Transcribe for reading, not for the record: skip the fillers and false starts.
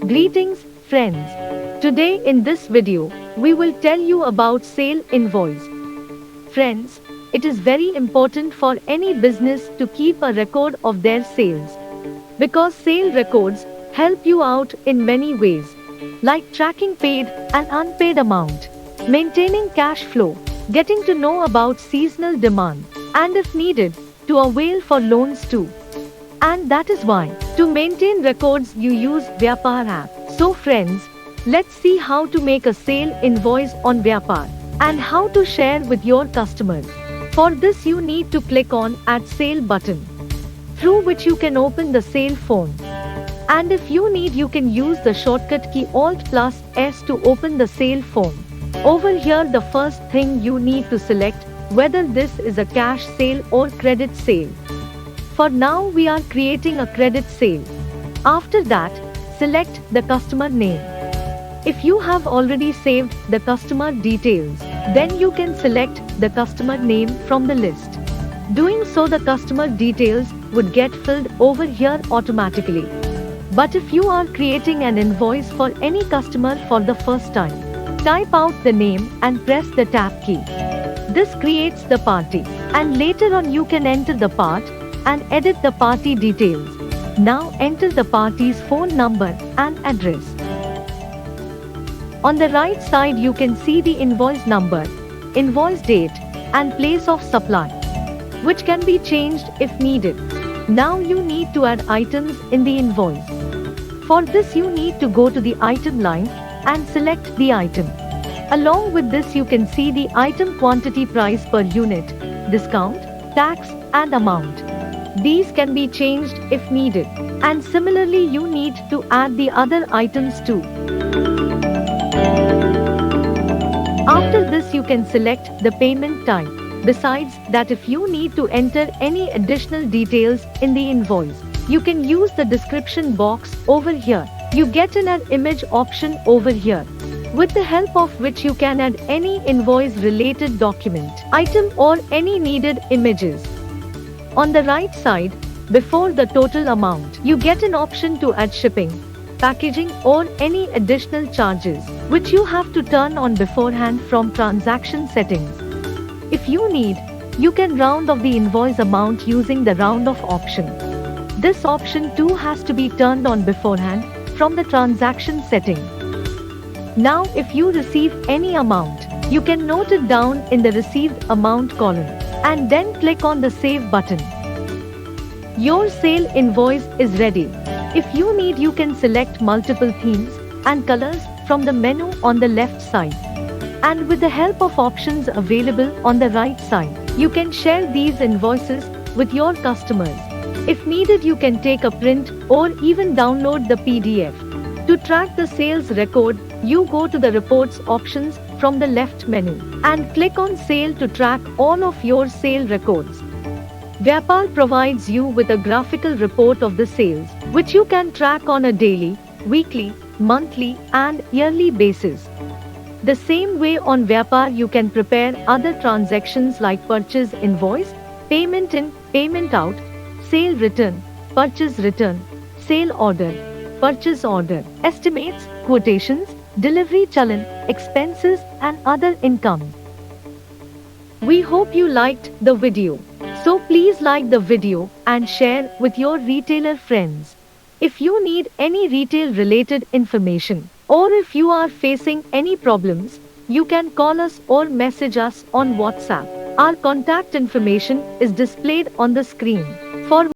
Greetings, friends. Today in this video, we will tell you about Sale Invoice. Friends, it is very important for any business to keep a record of their sales. Because sale records help you out in many ways, like tracking paid and unpaid amount, maintaining cash flow, getting to know about seasonal demand, and if needed, to avail for loans too. And that is why, to maintain records you use Vyapar app. So friends, let's see how to make a sale invoice on Vyapar and how to share with your customers. For this you need to click on Add Sale button, through which you can open the sale form. And if you need you can use the shortcut key Alt+S to open the sale form. Over here the first thing you need to select whether this is a cash sale or credit sale. For now we are creating a credit sale. After that, select the customer name. If you have already saved the customer details, then you can select the customer name from the list. Doing so the customer details would get filled over here automatically. But if you are creating an invoice for any customer for the first time, type out the name and press the tab key. This creates the party, and later on you can enter the part and edit the party details. Now enter the party's phone number and address. On the right side you can see the invoice number, invoice date, and place of supply, which can be changed if needed. Now you need to add items in the invoice. For this you need to go to the item line and select the item. Along with this you can see the item quantity, price per unit, discount, tax, and amount. These can be changed if needed. And similarly you need to add the other items too. After this you can select the payment type. Besides that, if you need to enter any additional details in the invoice, you can use the description box over here. You get an add image option over here, with the help of which you can add any invoice related document, item or any needed images. On the right side, before the total amount, you get an option to add shipping, packaging or any additional charges, which you have to turn on beforehand from transaction settings. If you need, you can round off the invoice amount using the round off option. This option too has to be turned on beforehand from the transaction setting. Now if you receive any amount, you can note it down in the received amount column and then click on the save button. Your sale invoice is ready. If you need you can select multiple themes and colors from the menu on the left side. And with the help of options available on the right side, you can share these invoices with your customers. If needed you can take a print or even download the PDF. To track the sales record, you go to the reports options from the left menu and click on sale to track all of your sale records. Vyapar provides you with a graphical report of the sales, which you can track on a daily, weekly, monthly, and yearly basis. The same way on Vyapar you can prepare other transactions like purchase invoice, payment in, payment out, sale return, purchase return, sale order, purchase order, estimates, quotations, delivery challan, expenses, and other income. We hope you liked the video. So please like the video and share with your retailer friends. If you need any retail related information, or if you are facing any problems, you can call us or message us on WhatsApp. Our contact information is displayed on the screen. For